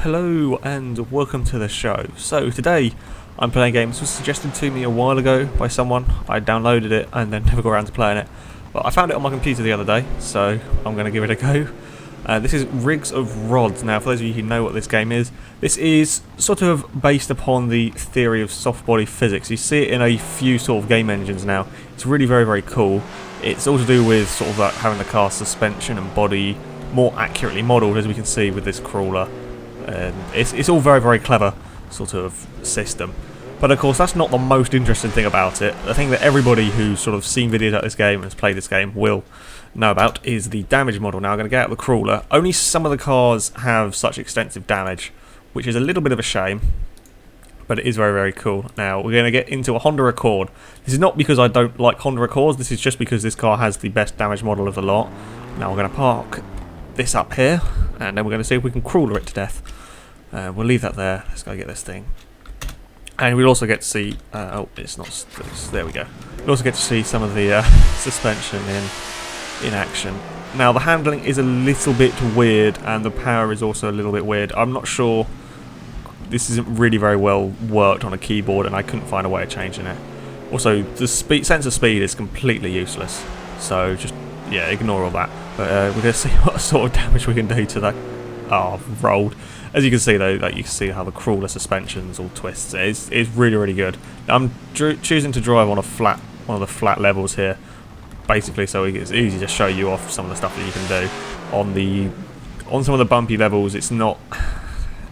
Hello and welcome to the show. So today I'm playing a game. This was suggested to me a while ago by someone. I downloaded it and then never got around to playing it. But I found it on my computer the other day, so I'm going to give it a go. This is Rigs of Rods. Now, for those of you who know what this game is, this is sort of based upon the theory of soft body physics. You see it in a few sort of game engines now. It's really very cool. It's all to do with sort of like having the car's suspension and body more accurately modelled, as we can see with this crawler. And it's all very clever sort of system. But of course that's not the most interesting thing about it. The thing that everybody who's sort of seen videos of this game and has played this game will know about is the damage model. Now I'm going to get out the crawler. Only some of the cars have such extensive damage, which is a little bit of a shame, but it is very cool. Now we're going to get into a Honda Accord. This is not because I don't like Honda Accords, this is just because this car has the best damage model of the lot. Now we're going to park this up here, and then we're going to see if we can crawler it to death. We'll leave that there. Let's go get this thing. And we'll also get to see... oh, it's not... there we go. We'll also get to see some of the suspension in action. Now, the handling is a little bit weird, and the power is also a little bit weird. I'm not sure... This isn't really very well worked on a keyboard, and I couldn't find a way of changing it. Also, the sense of speed is completely useless. So, just... yeah, ignore all that. But we're going to see what sort of damage we can do to that. Oh, I've rolled. As you can see though, like you can see how the crawler suspension's all twists. It's really good. I'm choosing to drive on one of the flat levels here, basically, so it's easy to show you off some of the stuff that you can do. On some of the bumpy levels, it's not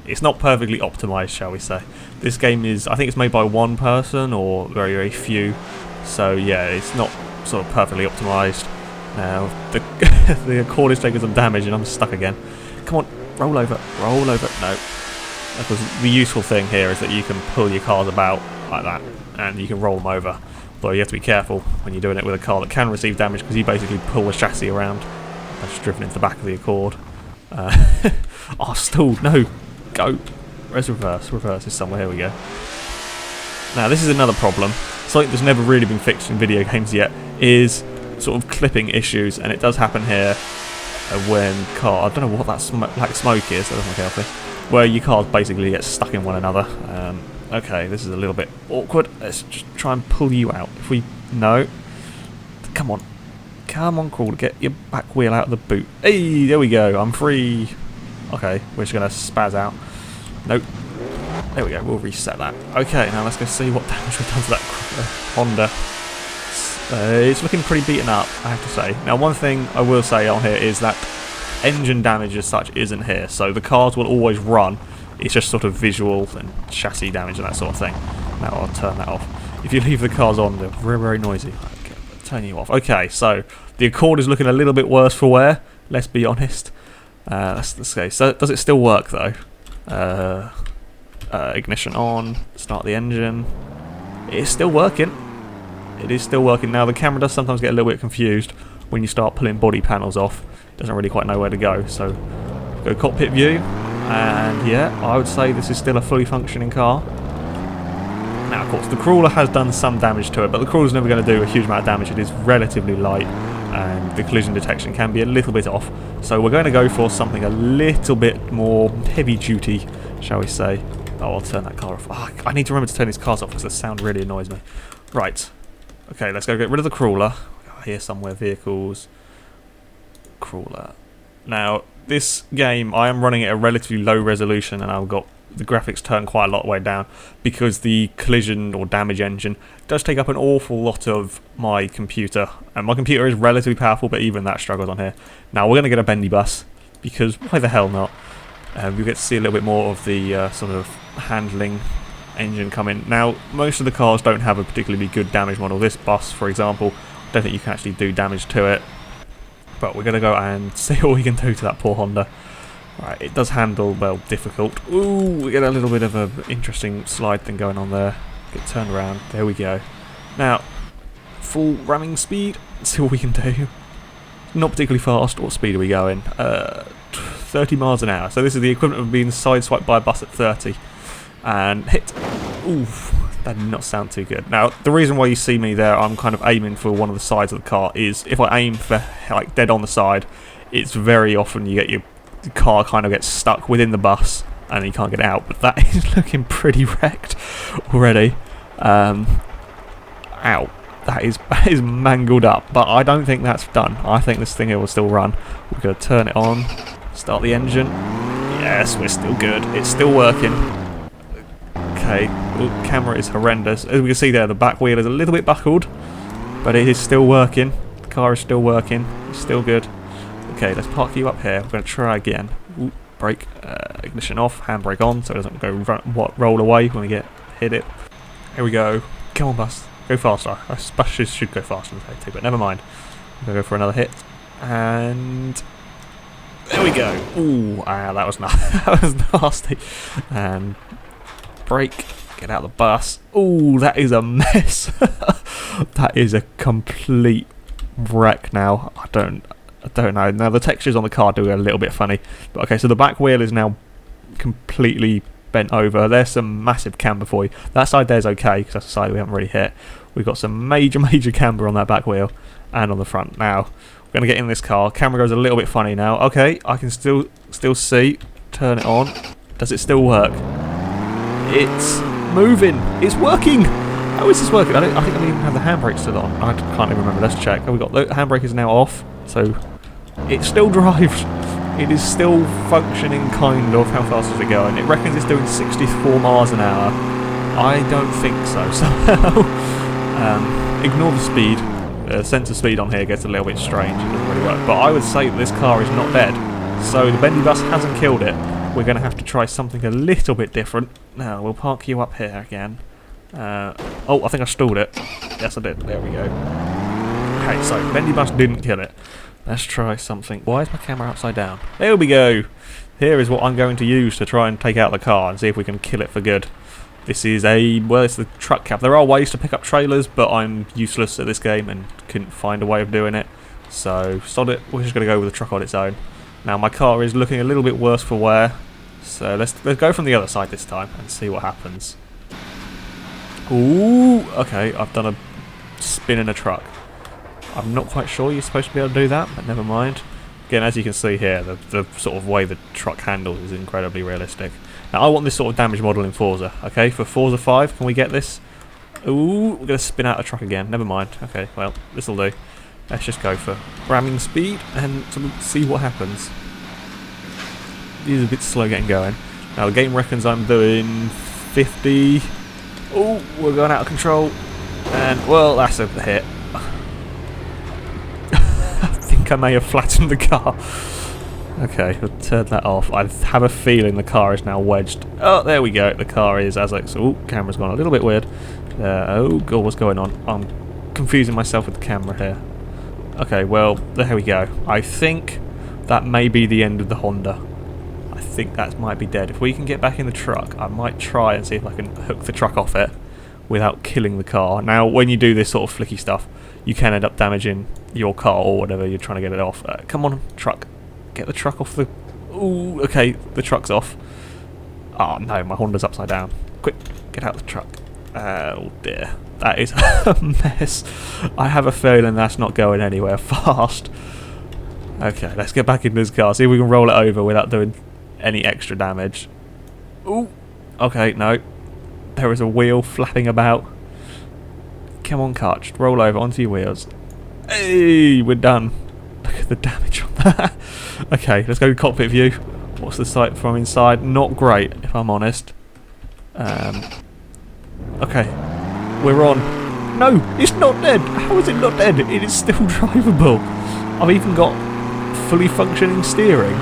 perfectly optimized, shall we say. This game is, I think it's made by one person or very few. So yeah, it's not sort of perfectly optimized. Now the Accord is taking some damage and I'm stuck again. Come on. Roll over. No. Because the useful thing here is that you can pull your cars about like that, and you can roll them over. Though you have to be careful when you're doing it with a car that can receive damage, because you basically pull the chassis around. I've just driven into the back of the Accord. Oh, stalled. No. Go. Where's reverse? Reverse is somewhere. Here we go. Now, this is another problem. Something that's never really been fixed in video games yet is sort of clipping issues, and it does happen here. When I don't know what that black smoke is, that doesn't look healthy, where your cars basically get stuck in one another. Okay, this is a little bit awkward. Let's just try and pull you out. If we... no. Come on, crawl, get your back wheel out of the boot. Hey, there we go, I'm free. Okay, we're just going to spaz out. Nope. There we go, we'll reset that. Okay, now let's go see what damage we've done to that Honda. It's looking pretty beaten up, I have to say. Now, one thing I will say on here is that engine damage as such isn't here, so the cars will always run. It's just sort of visual and chassis damage and that sort of thing. Now I'll turn that off. If you leave the cars on, they're very noisy. Okay, turn you off. Okay, so the Accord is looking a little bit worse for wear, let's be honest. Let's go. So does it still work though? Ignition on, start the engine. It's still working. It is still working. Now the camera does sometimes get a little bit confused when you start pulling body panels off. It doesn't really quite know where to go. So go cockpit view, and yeah, I would say this is still a fully functioning car. Now of course the crawler has done some damage to it, but the crawler's never going to do a huge amount of damage. It is relatively light, and the collision detection can be a little bit off. So we're going to go for something a little bit more heavy duty, shall we say. Oh, I'll turn that car off. Oh, I need to remember to turn these cars off because the sound really annoys me. Right. Okay, let's go get rid of the crawler. Here somewhere, vehicles. Crawler. Now, this game, I am running at a relatively low resolution, and I've got the graphics turned quite a lot way down because the collision or damage engine does take up an awful lot of my computer. And my computer is relatively powerful, but even that struggles on here. Now, we're going to get a bendy bus, because why the hell not? We get to see a little bit more of the sort of handling engine come in. Now, most of the cars don't have a particularly good damage model. This bus, for example, I don't think you can actually do damage to it. But we're going to go and see what we can do to that poor Honda. Right, it does handle, well, difficult. Ooh, we get a little bit of an interesting slide thing going on there. Get turned around. There we go. Now, full ramming speed. Let's see what we can do. Not particularly fast. What speed are we going? 30 miles an hour. So this is the equivalent of being sideswiped by a bus at 30. And hit. Oof, that did not sound too good. Now, the reason why you see me there, I'm kind of aiming for one of the sides of the car, is if I aim for dead on the side, it's very often you get your car kind of gets stuck within the bus and he can't get it out. But that is looking pretty wrecked already. Ow. That is mangled up, but I don't think that's done. I think this thing here will still run. We're going to turn it on, start the engine. Yes, we're still good. It's still working. Okay, the camera is horrendous. As we can see there, the back wheel is a little bit buckled, but it is still working. The car is still working. It's still good. Okay, let's park you up here. We're going to try again. Ooh, brake, ignition off, handbrake on, so it doesn't go roll away when we hit it. Here we go. Come on, bus. Go faster. I suppose should go faster than safety, but never mind. I'm going to go for another hit. And there we go. Ooh, that was that was nasty. And brake. Get out of the bus. Ooh, that is a mess. That is a complete wreck now. I don't know. Now the textures on the car do a little bit funny. But okay, so the back wheel is now completely bent over. There's some massive camber for you. That side there's okay because that's the side we haven't really hit. We've got some major camber on that back wheel and on the front. Now we're going to get in this car. Camera goes a little bit funny now. Okay, I can still see. Turn it on. Does it still work? It's moving. It's working. How is this working? I think I don't even have the handbrake still on. I can't even remember. Let's check. Oh, we got the handbrake is now off, so it still drives. It is still functioning, kind of. How fast is it going? It reckons it's doing 64 miles an hour. I don't think so. Somehow, ignore the speed. The sensor speed on here gets a little bit strange. It doesn't really work. But I would say that this car is not dead. So the bendy bus hasn't killed it. We're going to have to try something a little bit different. Now, we'll park you up here again. Oh, I think I stalled it. Yes, I did. There we go. Okay, so bendy bus didn't kill it. Let's try something. Why is my camera upside down? There we go. Here is what I'm going to use to try and take out the car and see if we can kill it for good. This is it's the truck cab. There are ways to pick up trailers, but I'm useless at this game and couldn't find a way of doing it. So, sod it. We're just going to go with the truck on its own. Now, my car is looking a little bit worse for wear. So, let's go from the other side this time and see what happens. Ooh, okay. I've done a spin in a truck. I'm not quite sure you're supposed to be able to do that, but never mind. Again, as you can see here, the sort of way the truck handles is incredibly realistic. Now, I want this sort of damage model in Forza, okay? For Forza 5, can we get this? Ooh, we're going to spin out a truck again. Never mind. Okay, well, this'll do. Let's just go for ramming speed and see what happens. It is a bit slow getting going. Now, the game reckons I'm doing 50. Oh, we're going out of control. And, well, that's a hit. I may have flattened the car. Okay, we'll turn that off. I have a feeling the car is now wedged. Oh, there we go. The car is as like... Oh, camera's gone a little bit weird. Oh, God, what's going on? I'm confusing myself with the camera here. Okay, well, there we go. I think that may be the end of the Honda. I think that might be dead. If we can get back in the truck, I might try and see if I can hook the truck off it without killing the car. Now, when you do this sort of flicky stuff, you can end up damaging your car or whatever you're trying to get it off. Come on, truck. Get the truck off the... Ooh, okay, the truck's off. Oh, no, my Honda's upside down. Quick, get out of the truck. Oh, dear. That is a mess. I have a feeling that's not going anywhere fast. Okay, let's get back into this car. See if we can roll it over without doing any extra damage. Ooh, okay, no. There is a wheel flapping about. Come on, car, just roll over onto your wheels. Hey, we're done. Look at the damage on that. Okay, let's go cockpit view. What's the sight from inside? Not great, if I'm honest. Okay, we're on. No, it's not dead. How is it not dead? It is still drivable. I've even got fully functioning steering.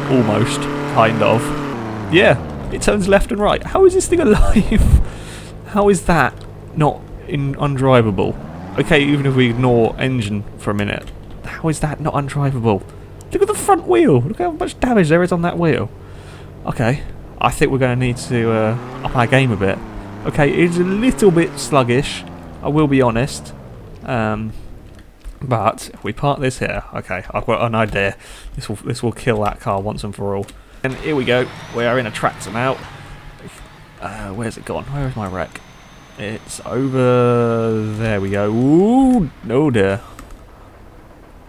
Almost, kind of. Yeah, it turns left and right. How is this thing alive? How is that not undrivable? Okay, even if we ignore engine for a minute, how is that not undrivable? Look at the front wheel. Look how much damage there is on that wheel. Okay, I think we're going to need to up our game a bit. Okay, it's a little bit sluggish, I will be honest. But if we park this here, okay, I've got an idea. This will kill that car once and for all. And here we go. We are in a tractor now. Where's it gone? Where is my wreck? It's over... There we go. Ooh, no dear.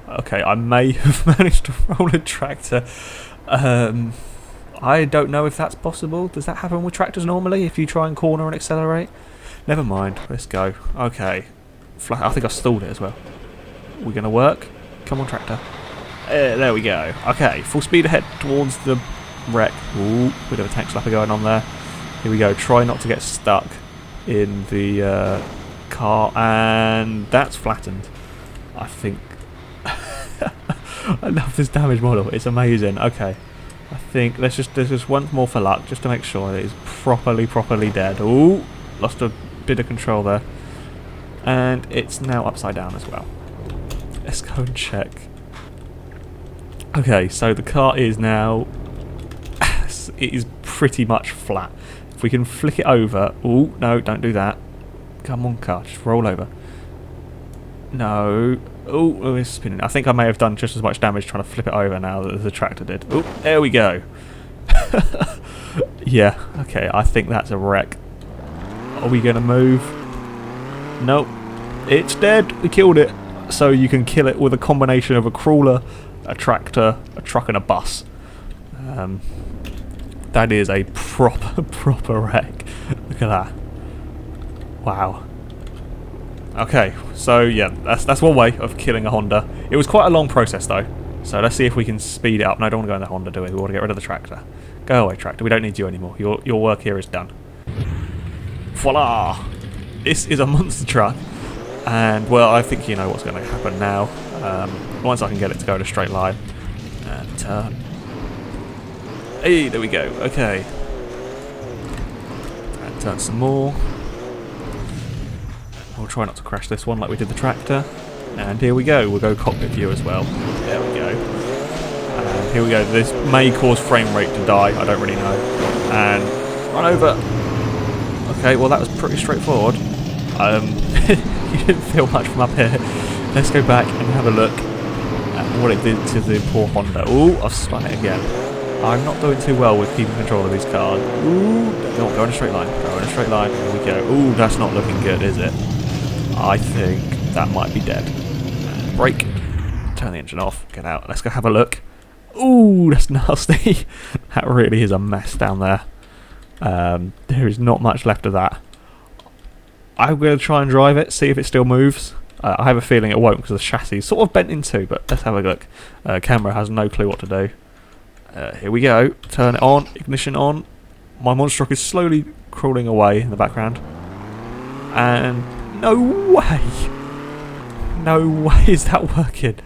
Okay, I may have managed to roll a tractor. I I don't know if that's possible. Does that happen with tractors normally if you try and corner and accelerate? Never mind. Let's go. Okay. I think I stalled it as well. We're going to work. Come on, tractor. There we go. Okay, full speed ahead towards the wreck. Ooh, bit of a tank slapper going on there. Here we go. Try not to get stuck in the car, and that's flattened. I think. I love this damage model. It's amazing. Okay, I think there's just once more for luck, just to make sure that it's properly dead. Ooh, lost a bit of control there, and it's now upside down as well. Let's go and check. Okay, so the car is now. It is pretty much flat. If we can flick it over. Ooh, no, don't do that. Come on, car, just roll over. No. Oh, it's spinning. I think I may have done just as much damage trying to flip it over now that the tractor did. Oh, there we go. Yeah, okay, I think that's a wreck. Are we going to move? Nope. It's dead. We killed it. So you can kill it with a combination of a crawler, a tractor, a truck and a bus. That is a proper wreck. Look at that. Wow. Okay, so yeah, that's one way of killing a Honda. It was quite a long process though, so let's see if we can speed it up. No, I don't want to go in the Honda, do we? We want to get rid of the tractor. Go away, tractor. We don't need you anymore. Your work here is done. Voila! This is a monster truck, and well, I think you know what's going to happen now. Once I can get it to go in a straight line, and turn. Hey, there we go. Okay, and turn some more. We'll try not to crash this one like we did the tractor. And here we go. We'll go cockpit view as well. There we go. And here we go. This may cause frame rate to die. I don't really know. And run over. Okay, well that was pretty straightforward. You didn't feel much from up here. Let's go back and have a look at what it did to the poor Honda. Ooh, I've spun it again. I'm not doing too well with keeping control of these cars. Ooh, go in a straight line. Go in a straight line. Here we go. Ooh, that's not looking good, is it? I think that might be dead. Brake. Turn the engine off. Get out. Let's go have a look. Ooh, that's nasty. That really is a mess down there. There is not much left of that. I'm going to try and drive it, see if it still moves. I have a feeling it won't because the chassis is sort of bent in two, but let's have a look. Camera has no clue what to do. Here we go. Turn it on. Ignition on. My monster truck is slowly crawling away in the background. And no way! No way is that working.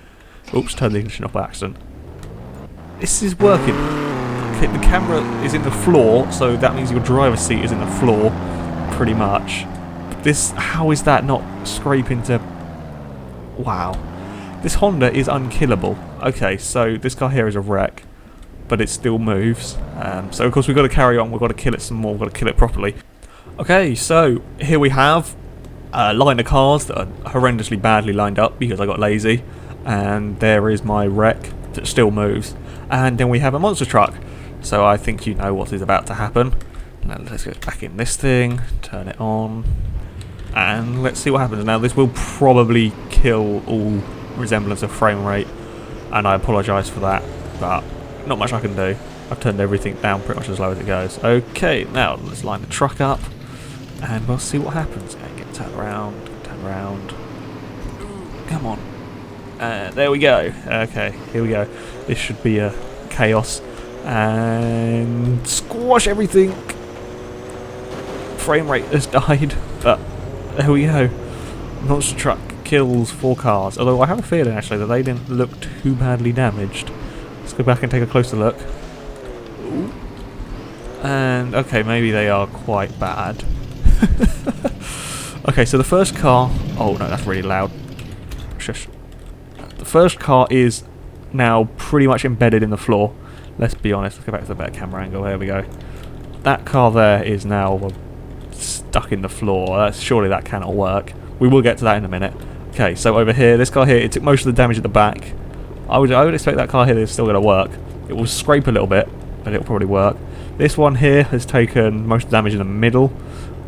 Oops, turned the ignition off by accident. This is working. Okay, the camera is in the floor, so that means your driver's seat is in the floor, pretty much. This, how is that not scraping to... Wow. This Honda is unkillable. Okay, so this car here is a wreck, but it still moves. So of course we've got to carry on, we've got to kill it some more, we've got to kill it properly. Okay, so here we have a line of cars that are horrendously badly lined up because I got lazy, and there is my wreck that still moves, and then we have a monster truck. So I think you know what is about to happen. Now let's get back in this thing, turn it on, and let's see what happens. Now this will probably kill all resemblance of frame rate, and I apologise for that, but not much I can do. I've turned everything down pretty much as low as it goes. Okay, now let's line the truck up, and we'll see what happens. Okay, get turned around, come on. There we go. Okay, here we go. This should be a chaos. And squash everything. Frame rate has died, but there we go. Monster truck kills 4 cars. Although I have a feeling actually that they didn't look too badly damaged. Let's go back and take a closer look. Ooh. And okay, maybe they are quite bad. Okay, so the first car... Oh no, that's really loud. Shush. The first car is now pretty much embedded in the floor. Let's be honest. Let's go back to the better camera angle. There we go. That car there is now stuck in the floor. Surely that cannot work. We will get to that in a minute. Okay, so over here, this car here, it took most of the damage at the back. I would expect that car here is still going to work. It will scrape a little bit, but it'll probably work. This one here has taken most of the damage in the middle.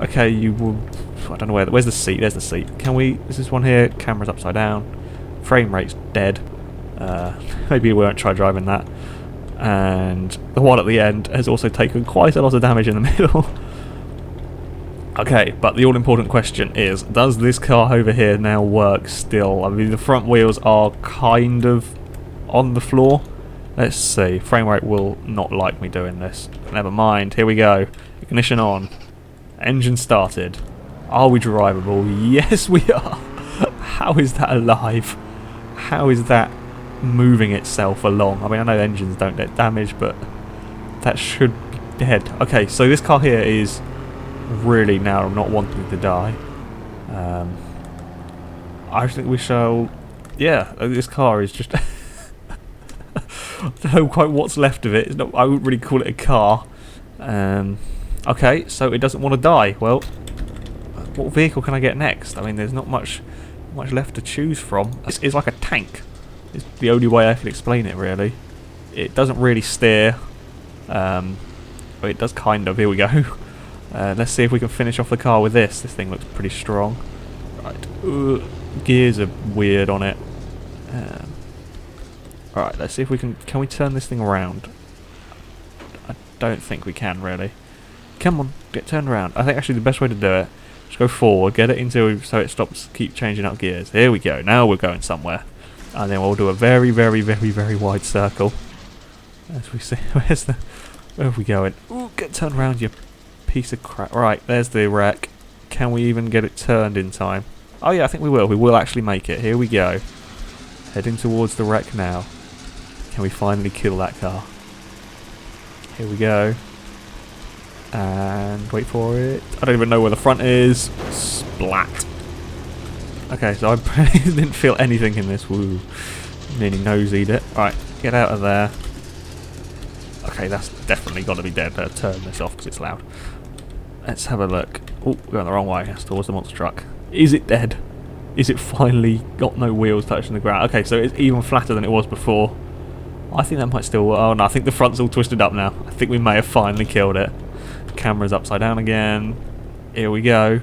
Okay, you will... I don't know where's the seat? There's the seat. Can we... Is this one here? Camera's upside down. Frame rate's dead. Maybe we won't try driving that. and the one at the end has also taken quite a lot of damage in the middle. Okay, but the all-important question is, does this car over here now work still? I mean, the front wheels are kind of on the floor. Let's see. Frame rate will not like me doing this. Never mind. Here we go. Ignition on. Engine started. Are we drivable? Yes, we are. How is that alive? How is that moving itself along? I mean, I know engines don't get damaged, but that should be dead. Okay, so this car here is really now not wanting to die. I think we shall... Yeah, this car is just... I don't know quite what's left of it. It's not, I wouldn't really call it a car. Okay, so it doesn't want to die. Well, what vehicle can I get next? I mean, there's not much left to choose from. This is like a tank. It's the only way I can explain it, really. It doesn't really steer. But it does kind of. Here we go. Let's see if we can finish off the car with this. This thing looks pretty strong. Right. Gears are weird on it. Alright, let's see if we can... Can we turn this thing around? I don't think we can, really. Come on, get turned around. I think actually the best way to do it, just go forward, get it into so it stops, keep changing up gears. Here we go, now we're going somewhere. And then we'll do a very, very, very, very wide circle. As we see, where are we going? Ooh, get turned around, you piece of crap. Right, there's the wreck. Can we even get it turned in time? Oh yeah, I think we will. We will actually make it. Here we go. Heading towards the wreck now. Can we finally kill that car? Here we go. And wait for it. I don't even know where the front is. Splat. Okay, so I didn't feel anything in this. Woo. Nearly nosied it. Right, get out of there. Okay, that's definitely got to be dead. Turn this off because it's loud. Let's have a look. Oh, we're going the wrong way. That's towards the monster truck. Is it dead? Is it finally got no wheels touching the ground? Okay, so it's even flatter than it was before. I think that might still work. Oh no, I think the front's all twisted up now. I think we may have finally killed it. Camera's upside down again. Here we go.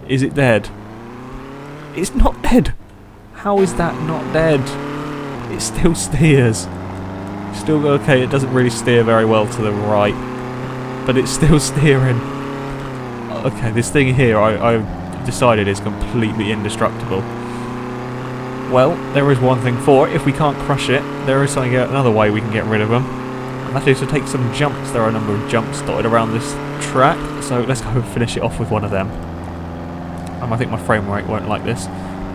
Is it dead? It's not dead! How is that not dead? It still steers. Still okay, it doesn't really steer very well to the right. But it's still steering. Okay, this thing here I've decided is completely indestructible. Well, there is one thing for it. If we can't crush it, there is another way we can get rid of them. And that is to take some jumps. There are a number of jumps dotted around this track. So let's go and finish it off with one of them. I think my frame rate won't like this.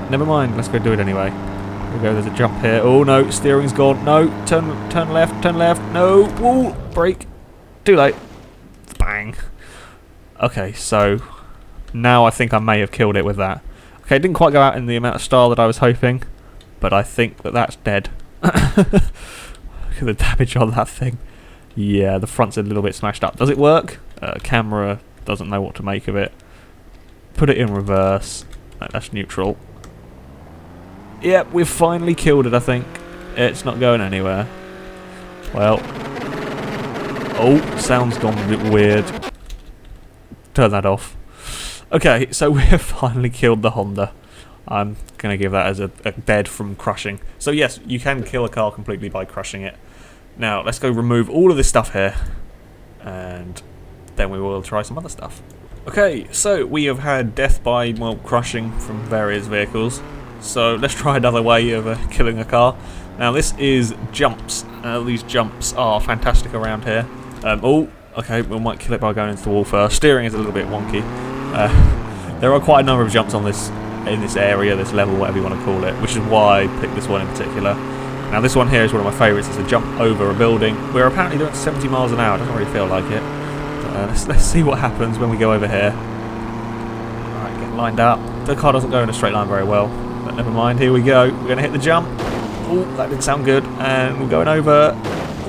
Never mind, let's go do it anyway. Here we go, there's a jump here. Oh no, steering's gone. No, turn left. No, woo, brake. Too late. Bang. Okay, so now I think I may have killed it with that. Okay, it didn't quite go out in the amount of style that I was hoping, but I think that that's dead. Look at the damage on that thing. Yeah, the front's a little bit smashed up. Does it work? Camera doesn't know what to make of it. Put it in reverse. No, that's neutral. Yep, we've finally killed it, I think. It's not going anywhere. Well. Oh, sound's gone a bit weird. Turn that off. Okay, so we've finally killed the Honda. I'm going to give that as a dead from crushing. So yes, you can kill a car completely by crushing it. Now, let's go remove all of this stuff here. And then we will try some other stuff. Okay, so we have had death by, well, crushing from various vehicles. So let's try another way of killing a car. Now this is jumps. These jumps are fantastic around here. Oh, okay, we might kill it by going into the wall first. Steering is a little bit wonky. There are quite a number of jumps on this, in this area, this level, whatever you want to call it, which is why I picked this one in particular. Now this one here is one of my favourites. It's a jump over a building. We're apparently doing 70 miles an hour. Doesn't really feel like it. Let's see what happens when we go over here. Alright, get lined up. The car doesn't go in a straight line very well, but never mind. Here we go. We're going to hit the jump. Oh, that didn't sound good. And we're going over.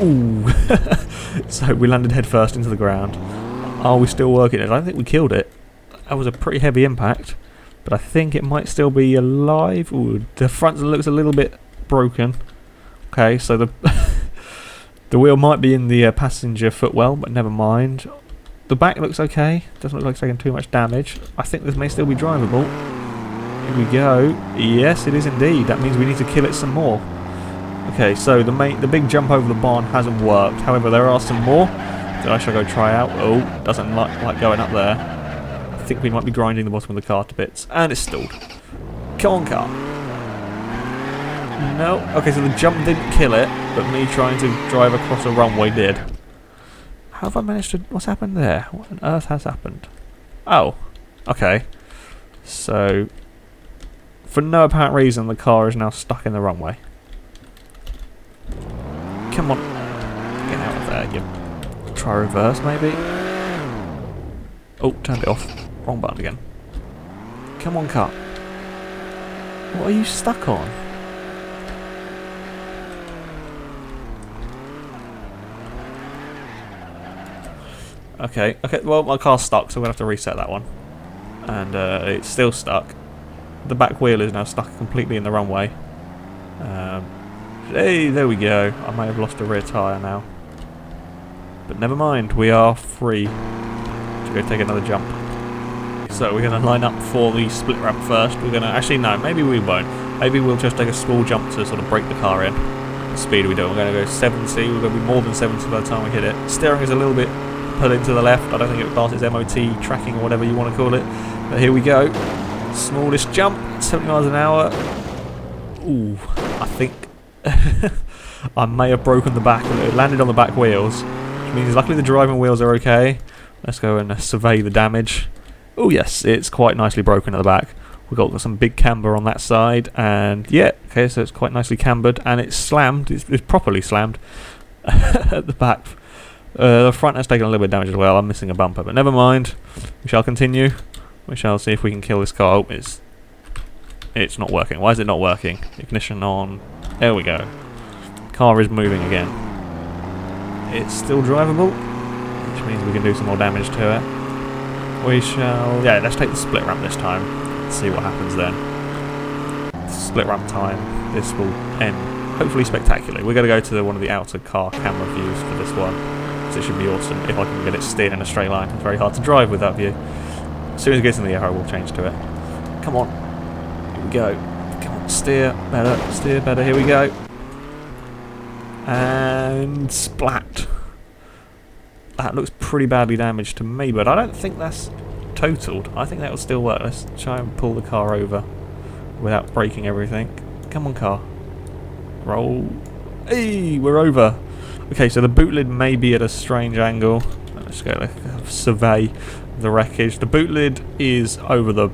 Ooh. So we landed head first into the ground. Are we still working it? I don't think we killed it. That was a pretty heavy impact, but I think it might still be alive. Ooh, the front looks a little bit broken. Okay, so the the wheel might be in the passenger footwell, but never mind. The back looks okay. Doesn't look like it's taking too much damage. I think this may still be drivable. Here we go. Yes, it is indeed. That means we need to kill it some more. Okay, so the big jump over the barn hasn't worked. However, there are some more that I shall go try out. Oh, doesn't like going up there. I think we might be grinding the bottom of the car to bits. And it's stalled. Come on, car. No. Okay, so the jump didn't kill it, but me trying to drive across a runway did. How have I managed to... What's happened there? What on earth has happened? Oh. Okay. So... For no apparent reason, the car is now stuck in the runway. Come on. Get out of there, you... Try reverse, maybe? Oh, turned it off. Wrong button again. Come on, car. What are you stuck on? Okay, well, my car's stuck, so I'm going to have to reset that one. And it's still stuck. The back wheel is now stuck completely in the runway. Hey, there we go. I may have lost a rear tyre now. But never mind, we are free to go take another jump. So we're going to line up for the split ramp first. We're going to... Actually, no, maybe we won't. Maybe we'll just take a small jump to sort of break the car in. The speed we do. We're going to go 70. We're going to be more than 70 by the time we hit it. Steering is a little bit pulling to the left. I don't think it would pass its MOT tracking or whatever you want to call it. But here we go. Smallest jump, 70 miles an hour. Ooh, I think I may have broken the back. It landed on the back wheels, which means luckily the driving wheels are okay. Let's go and survey the damage. Oh yes, it's quite nicely broken at the back. We've got some big camber on that side, and yeah, okay, so it's quite nicely cambered, and it's slammed. It's properly slammed at the back. The front has taken a little bit of damage as well. I'm missing a bumper, but never mind. We shall continue. We shall see if we can kill this car. Oh, it's not working. Why is it not working? Ignition on. There we go. Car is moving again. It's still drivable, which means we can do some more damage to it. We shall... Yeah, let's take the split ramp this time. Let's see what happens then. Split ramp time. This will end hopefully spectacularly. We're going to go to one of the outer car camera views for this one. So it should be awesome if I can get it steered in a straight line. It's very hard to drive with that view. As soon as it gets in the air, I will change to it. Come on. Here we go. Come on, steer better, here we go. And splat. That looks pretty badly damaged to me, but I don't think that's totaled. I think that will still work. Let's try and pull the car over without breaking everything. Come on, car. Roll. Hey, we're over. Okay, so the boot lid may be at a strange angle. Let's go survey the wreckage. The boot lid is over the...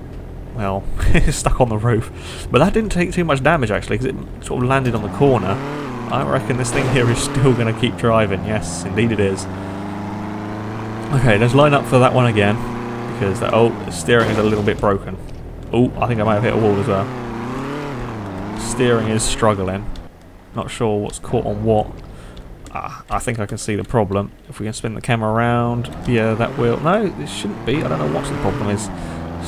Well, it's stuck on the roof. But that didn't take too much damage, actually, because it sort of landed on the corner. I reckon this thing here is still going to keep driving. Yes, indeed it is. Okay, let's line up for that one again. Because, the steering is a little bit broken. Oh, I think I might have hit a wall as well. Steering is struggling. Not sure what's caught on what. I think I can see the problem. If we can spin the camera around, yeah, that will... No, it shouldn't be. I don't know what the problem is.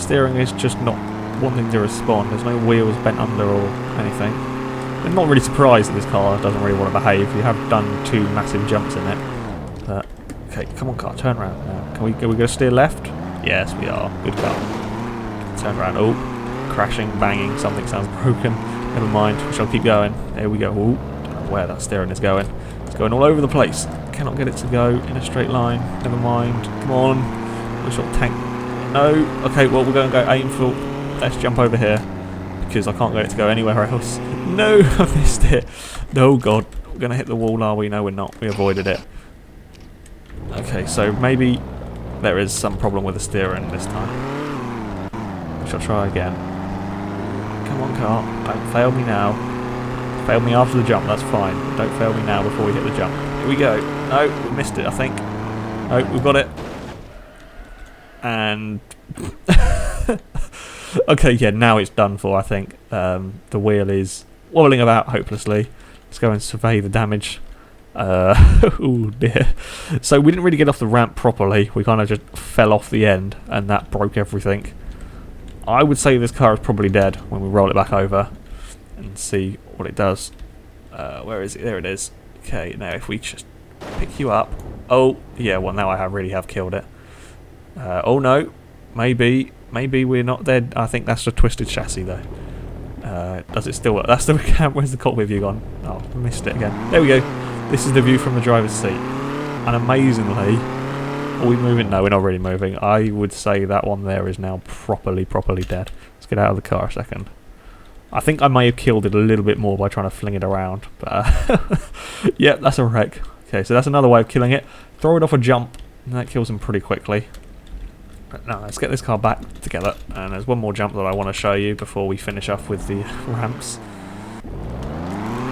Steering is just not wanting to respond. There's no wheels bent under or anything. I'm not really surprised that this car doesn't really want to behave. You have done 2 massive jumps in it. But, okay, come on, car, turn around now. Can we go steer left? Yes, we are. Good car. Turn around. Oh, crashing, banging. Something sounds broken. Never mind. We shall keep going. There we go. Oh, don't know where that steering is going. Going all over the place. Cannot get it to go in a straight line. Never mind. Come on. We shall tank. No. Okay, well, we're going to go aim for... Let's jump over here. Because I can't get it to go anywhere else. No, I missed it. Oh, God. We're going to hit the wall, are we? No, we're not. We avoided it. Okay, so maybe there is some problem with the steering this time. We shall try again. Come on, car. Don't fail me now. Failed me after the jump, that's fine. Don't fail me now before we hit the jump. Here we go. No, we missed it, I think. No, we've got it. And... okay, yeah, now it's done for, I think. The wheel is wobbling about hopelessly. Let's go and survey the damage. Oh dear. So we didn't really get off the ramp properly. We kind of just fell off the end, and that broke everything. I would say this car is probably dead when we roll it back over and see what it does. Where is it? There it is. Okay, now if we just pick you up. Oh, yeah, well now I really have killed it. Oh no, maybe we're not dead. I think that's a twisted chassis though. Does it still work? That's the cam. Where's the cockpit view gone? Oh, I missed it again. There we go. This is the view from the driver's seat. And amazingly, are we moving? No, we're not really moving. I would say that one there is now properly dead. Let's get out of the car a second. I think I may have killed it a little bit more by trying to fling it around. But yeah, that's a wreck. Okay, so that's another way of killing it. Throw it off a jump, and that kills him pretty quickly. But now let's get this car back together. And there's one more jump that I want to show you before we finish off with the ramps.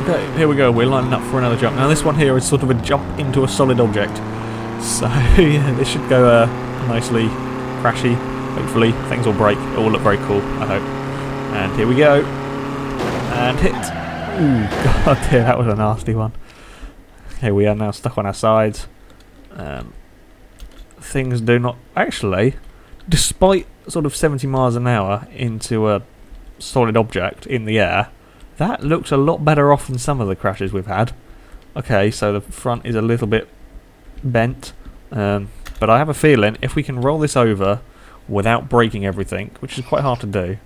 Okay, here we go. We're lining up for another jump. Now this one here is sort of a jump into a solid object. So yeah, this should go nicely crashy. Hopefully things will break. It will look very cool, I hope. And here we go. And hit. Ooh, god dear, that was a nasty one. Okay, we are now stuck on our sides. Things do not... Actually, despite sort of 70 miles an hour into a solid object in the air, that looks a lot better off than some of the crashes we've had. Okay, so the front is a little bit bent, but I have a feeling if we can roll this over without breaking everything, which is quite hard to do,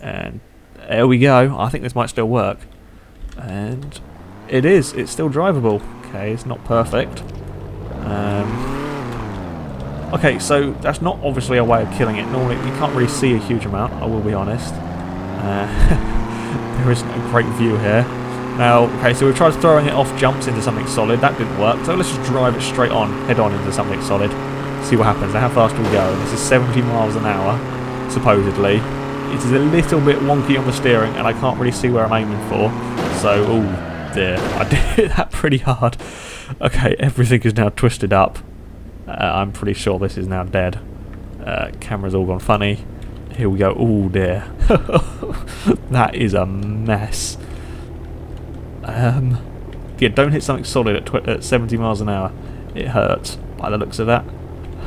and there we go. I think this might still work, and it is. It's still drivable. Okay, it's not perfect. Okay, so that's not obviously a way of killing it. Normally, you can't really see a huge amount, I will be honest. There isn't a great view here. Now, okay, so we've tried throwing it off jumps into something solid. That didn't work, so let's just drive it straight on, head on into something solid. See what happens. Now, how fast do we go? This is 70 miles an hour, supposedly. It is a little bit wonky on the steering, and I can't really see where I'm aiming for. So, oh dear, I did that pretty hard. Okay, everything is now twisted up. I'm pretty sure this is now dead. Camera's all gone funny. Here we go. Oh dear. That is a mess. Yeah, don't hit something solid at 70 miles an hour. It hurts by the looks of that.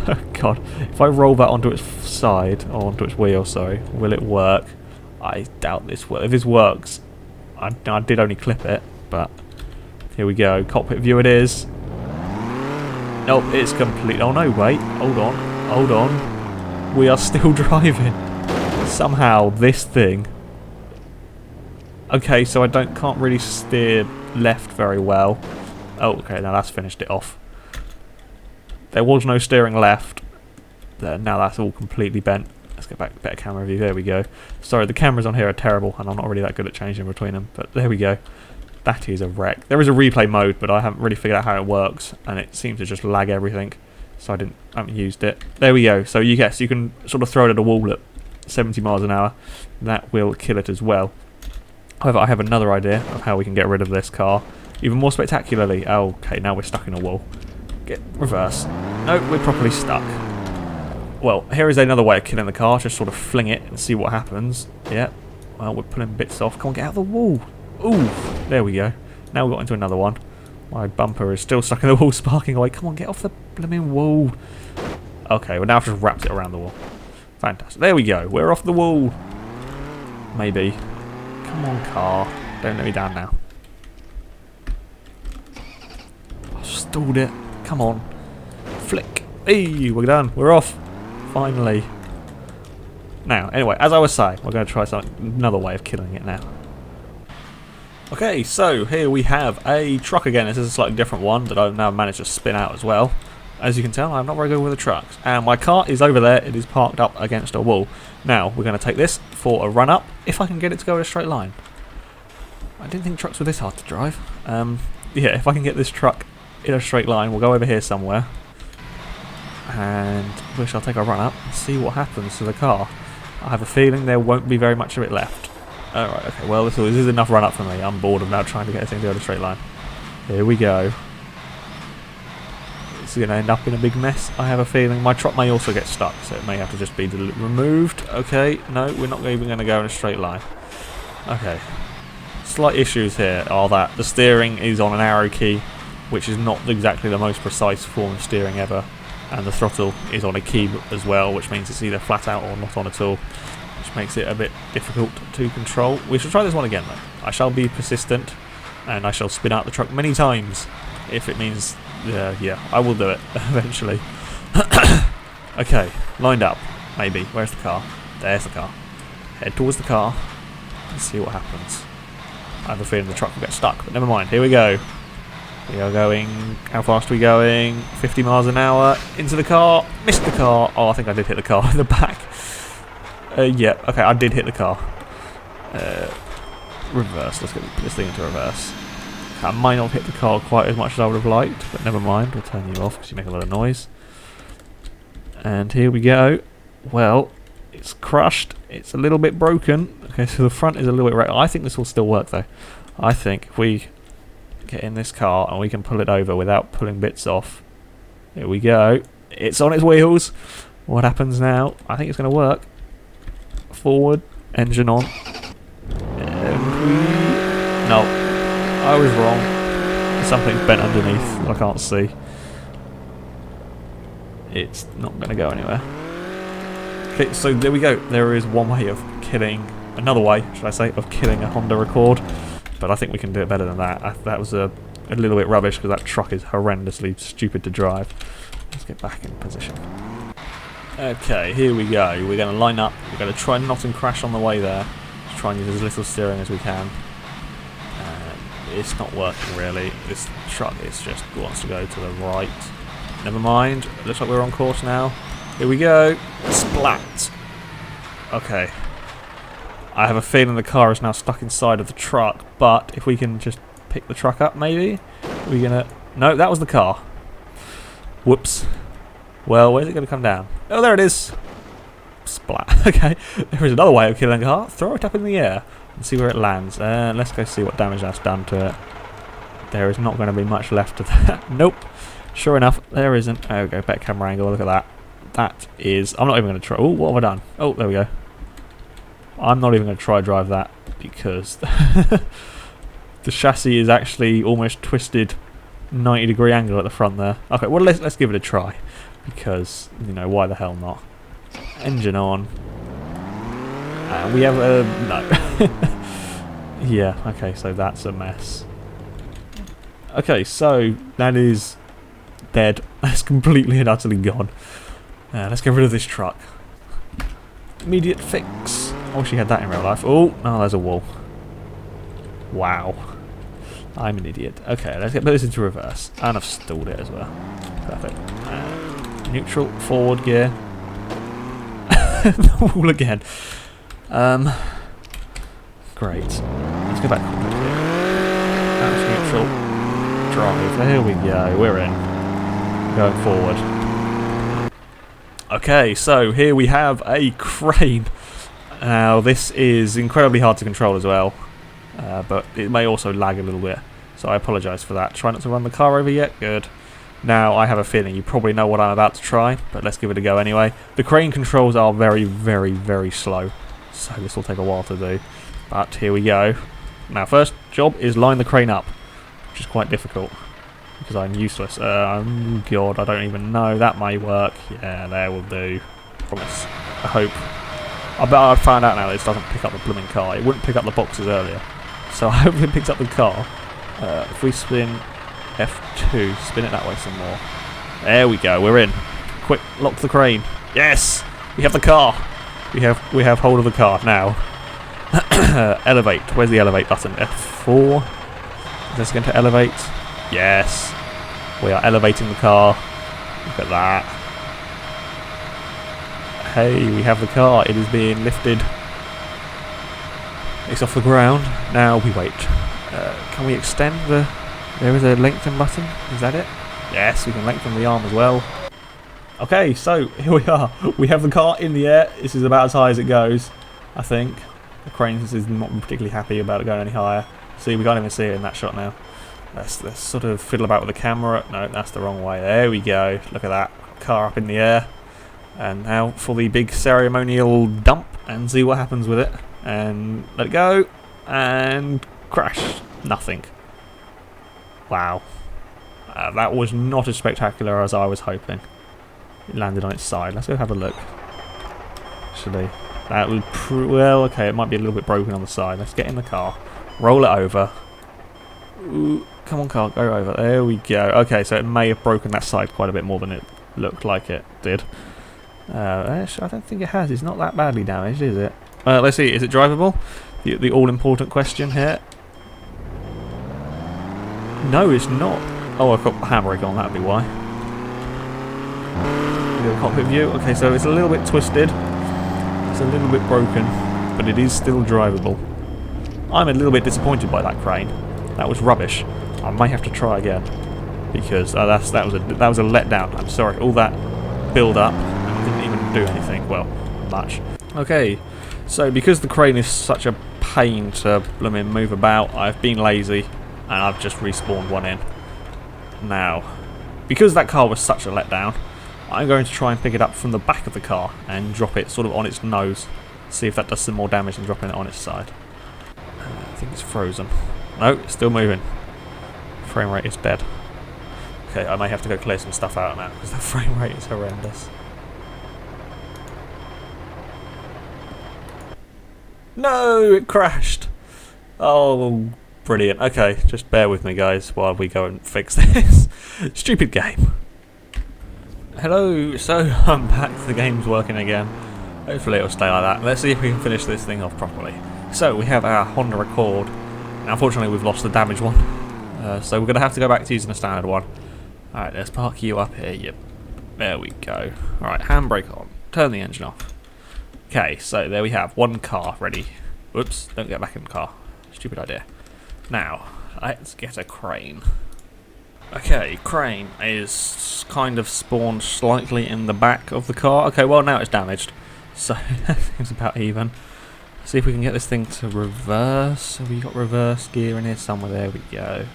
Oh god. If I roll that onto its side, or onto its wheel, sorry, will it work? I doubt this will. If this works, I did only clip it, but here we go. Cockpit view it is. Nope, it's complete. Oh no, wait. Hold on. We are still driving. Somehow this thing... Okay, so I can't really steer left very well. Oh, okay, now that's finished it off. There was no steering left. There, now that's all completely bent. Let's get back, better camera view. There we go. Sorry, the cameras on here are terrible, and I'm not really that good at changing between them. But there we go. That is a wreck. There is a replay mode, but I haven't really figured out how it works, and it seems to just lag everything. So I haven't used it. There we go. So you guess you can sort of throw it at a wall at 70 miles an hour. That will kill it as well. However, I have another idea of how we can get rid of this car even more spectacularly. Okay, now we're stuck in a wall. Get reverse. No, we're properly stuck. Well, here is another way of killing the car. Just sort of fling it and see what happens. Yeah. Well, we're pulling bits off. Come on, get out of the wall. Ooh, there we go. Now we've got into another one. My bumper is still stuck in the wall, sparking away. Come on, get off the blooming wall. Okay, well now I've just wrapped it around the wall. Fantastic. There we go. We're off the wall. Maybe. Come on, car. Don't let me down now. I've stalled it. Come on. Flick. Hey, we're done. We're off. Finally. Now, anyway, as I was saying, we're going to try another way of killing it now. Okay, so here we have a truck again. This is a slightly different one that I've now managed to spin out as well. As you can tell, I'm not very good with the trucks. And my car is over there. It is parked up against a wall. Now, we're going to take this for a run up, if I can get it to go in a straight line. I didn't think trucks were this hard to drive. Yeah, if I can get this truck in a straight line, we'll go over here somewhere. And we shall take a run up and see what happens to the car. I have a feeling there won't be very much of it left. Alright, okay, well this is enough run up for me. I'm bored of now trying to get this thing to go in a straight line. Here we go. It's going to end up in a big mess, I have a feeling. My truck may also get stuck, so it may have to just be removed. Okay, no, we're not even going to go in a straight line. Okay. Slight issues here are that the steering is on an arrow key, which is not exactly the most precise form of steering ever. And the throttle is on a key as well, which means it's either flat out or not on at all, which makes it a bit difficult to control. We shall try this one again though. I shall be persistent, and I shall spin out the truck many times if it means, yeah, I will do it eventually. Okay, lined up, maybe. Where's the car? There's the car. Head towards the car. Let's see what happens. I have a feeling the truck will get stuck, but never mind. Here we go. We are going... How fast are we going? 50 miles an hour. Into the car. Missed the car. Oh, I think I did hit the car in the back. Yeah, okay, I did hit the car. Reverse. Let's get this thing into reverse. I might not hit the car quite as much as I would have liked, but never mind. We'll turn you off because you make a lot of noise. And here we go. Well, it's crushed. It's a little bit broken. Okay, so the front is a little bit wrecked. I think this will still work though. I think if we get in this car and we can pull it over without pulling bits off. Here we go. It's on its wheels. What happens now? I think it's going to work. Forward. Engine on. No. I was wrong. Something's bent underneath. I can't see. It's not going to go anywhere. Okay, so there we go. There is one way of killing... Another way, should I say, of killing a Honda Accord. But I think we can do it better than that. That was a little bit rubbish because that truck is horrendously stupid to drive. Let's get back in position. Okay, here we go. We're going to line up. We're going to try not and crash on the way there. Just try and use as little steering as we can. It's not working really. This truck just wants to go to the right. Never mind. It looks like we're on course now. Here we go. Splat. Okay. I have a feeling the car is now stuck inside of the truck, but if we can just pick the truck up maybe? We're gonna... No, that was the car. Whoops. Well, where's it going to come down? Oh, there it is. Splat. Okay. There is another way of killing a car. Throw it up in the air and see where it lands. Let's go see what damage that's done to it. There is not going to be much left of that. Nope. Sure enough, there isn't. There we go. Better camera angle. Look at that. That is... I'm not even going to try... Oh, what have I done? Oh, there we go. I'm not even going to try drive that because the chassis is actually almost twisted 90-degree angle at the front there. Okay, well let's give it a try because, you know, why the hell not? Engine on. And we have a... no. Yeah, okay, so that's a mess. Okay, so that is dead. That's completely and utterly gone. Let's get rid of this truck. Immediate fix. I wish you had that in real life. Oh, no, there's a wall. Wow. I'm an idiot. Okay, let's get this into reverse. And I've stalled it as well. Perfect. Neutral, forward gear. The wall again. Great. Let's go back quickly. That's neutral. Drive. There we go. We're in. Going forward. Okay, so here we have a crane. Now this is incredibly hard to control as well, but it may also lag a little bit, so I apologise for that. Try not to run the car over yet. Good. Now I have a feeling you probably know what I'm about to try, but let's give it a go anyway. The crane controls are very, very, very slow, so this will take a while to do. But here we go. Now first job is line the crane up, which is quite difficult because I'm useless. Oh god, I don't even know. That may work. Yeah, there will do. Promise. I hope. I bet I've found out now that this doesn't pick up the blooming car. It wouldn't pick up the boxes earlier. So I hope it picks up the car. If we spin F2, spin it that way some more. There we go, we're in. Quick, lock the crane. Yes! We have the car. We have hold of the car now. Elevate. Where's the elevate button? F4. Is this going to elevate? Yes. We are elevating the car. Look at that. Hey, we have the car. It is being lifted. It's off the ground. Now we wait. Can we extend the... There is a lengthen button. Is that it? Yes, we can lengthen the arm as well. Okay, so here we are. We have the car in the air. This is about as high as it goes, I think. The crane is not particularly happy about it going any higher. See, we can't even see it in that shot now. Let's sort of fiddle about with the camera. No, that's the wrong way. There we go. Look at that. Car up in the air. And now for the big ceremonial dump and see what happens with it. And let it go. And crash. Nothing. Wow. That was not as spectacular as I was hoping. It landed on its side. Let's go have a look. Actually, that would... well, okay, it might be a little bit broken on the side. Let's get in the car. Roll it over. Ooh, come on, car, go over. There we go. Okay, so it may have broken that side quite a bit more than it looked like it did. I don't think it has. It's not that badly damaged, is it? Let's see. Is it drivable? The all-important question here. No, it's not. Oh, I've got handbrake on, that'd be why. Little cockpit view. Okay, so it's a little bit twisted. It's a little bit broken, but it is still drivable. I'm a little bit disappointed by that crane. That was rubbish. I may have to try again because that was a letdown. I'm sorry. All that build up and didn't even do anything. Well, much. Okay, so because the crane is such a pain to move about, I've been lazy and I've just respawned one in. Now, because that car was such a letdown, I'm going to try and pick it up from the back of the car and drop it sort of on its nose. See if that does some more damage than dropping it on its side. I think it's frozen. No, it's still moving. Frame rate is dead. Okay, I may have to go clear some stuff out now because the frame rate is horrendous. No, it crashed. Oh, brilliant. Okay, just bear with me, guys, while we go and fix this. Stupid game. Hello, so I'm back. The game's working again. Hopefully it'll stay like that. Let's see if we can finish this thing off properly. So we have our Honda Accord. Now, unfortunately, we've lost the damaged one. So we're going to have to go back to using a standard one. Alright, let's park you up here. Yep. There we go. Alright, handbrake on. Turn the engine off. Okay, so there we have one car ready. Whoops, don't get back in the car. Stupid idea. Now, let's get a crane. Okay, crane is kind of spawned slightly in the back of the car. Okay, well now it's damaged. So, it's about even. See if we can get this thing to reverse. Have we got reverse gear in here somewhere? There we go.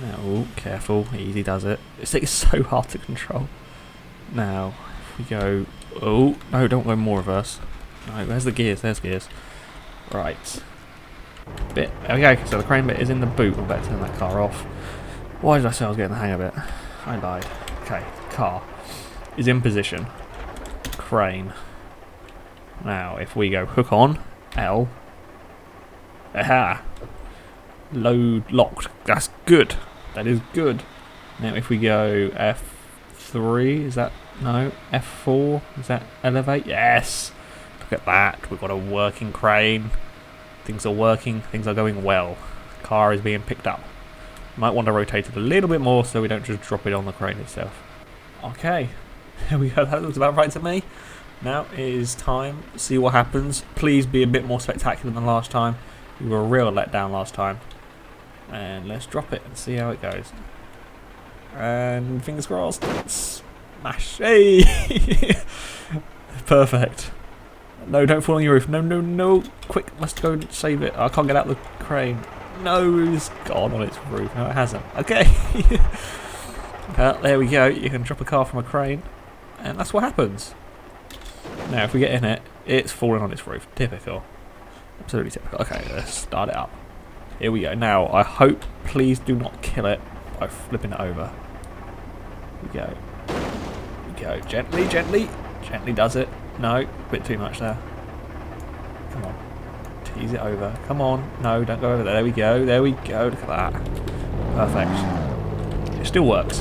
Now, ooh, careful, easy does it. This thing is so hard to control. Now, if we go... Oh, no, don't go more reverse. No, where's the gears? There's gears. Right. Bit. Okay, so the crane bit is in the boot. I better turn that car off. Why did I say I was getting the hang of it? I lied. Okay, car is in position. Crane. Now, if we go hook on, L. Aha! Load locked. That's good. That is good. Now, if we go F3, is that... No, F4, is that elevate? Yes! Look at that. We've got a working crane. Things are working. Things are going well. Car is being picked up. Might want to rotate it a little bit more so we don't just drop it on the crane itself. Okay, there we go. That looks about right to me. Now it is time to see what happens. Please be a bit more spectacular than last time. We were a real letdown last time. And let's drop it and see how it goes. And fingers crossed. Smash. Hey! Perfect. No, don't fall on your roof. No, no, no. Quick, let's go and save it. I can't get out the crane. No, it's gone on its roof. No, it hasn't. Okay. There we go. You can drop a car from a crane. And that's what happens. Now, if we get in it, it's falling on its roof. Typical. Absolutely typical. Okay, let's start it up. Here we go. Now, I hope, please do not kill it by flipping it over. Here we go. Here we go. Gently, gently. Gently does it. No, a bit too much there. Come on. Tease it over. Come on. No, don't go over there. There we go. There we go. Look at that. Perfect. It still works.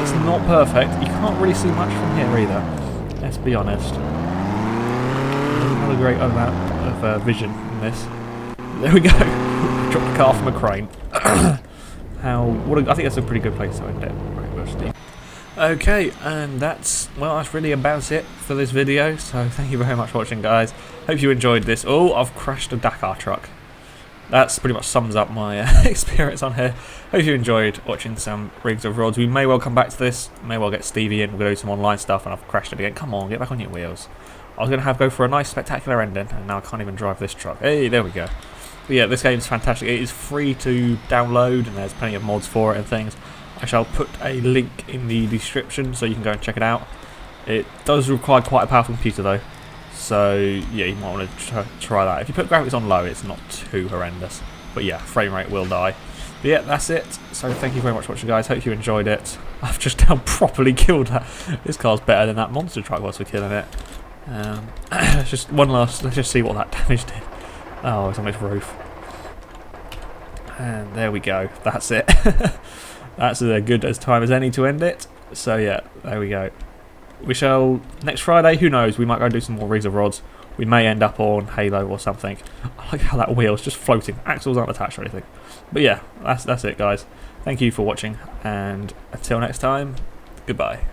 It's not perfect. You can't really see much from here either. Let's be honest. Not a great amount of vision in this. There we go. Dropped the car from a crane. I think that's a pretty good place to end it. Right, okay, and that's really about it for this video. So thank you very much for watching, guys. Hope you enjoyed this. Oh, I've crashed a Dakar truck. That's pretty much sums up my experience on here. Hope you enjoyed watching some rigs of rods. We may well come back to this. May well get Stevie in. We're going to do some online stuff, and I've crashed it again. Come on, get back on your wheels. I was going to go for a nice spectacular ending, and now I can't even drive this truck. Hey, there we go. But yeah, this game is fantastic. It is free to download, and there's plenty of mods for it and things. I shall put a link in the description so you can go and check it out. It does require quite a powerful computer though, so yeah, you might want to try that. If you put graphics on low, it's not too horrendous, but yeah, frame rate will die. But yeah, that's it. So thank you very much for watching, guys. Hope you enjoyed it. I've just now properly killed that. This car's better than that monster truck was for killing it. Let's just let's just see what that damage did. Oh, it's on its roof. And there we go. That's it. That's as good as time as any to end it. So yeah, there we go. We shall, next Friday, who knows, we might go do some more rigs of rods, we may end up on Halo or something. I like how that wheel's just floating. Axles aren't attached or anything. But yeah, that's it, guys. Thank you for watching, and until next time, goodbye.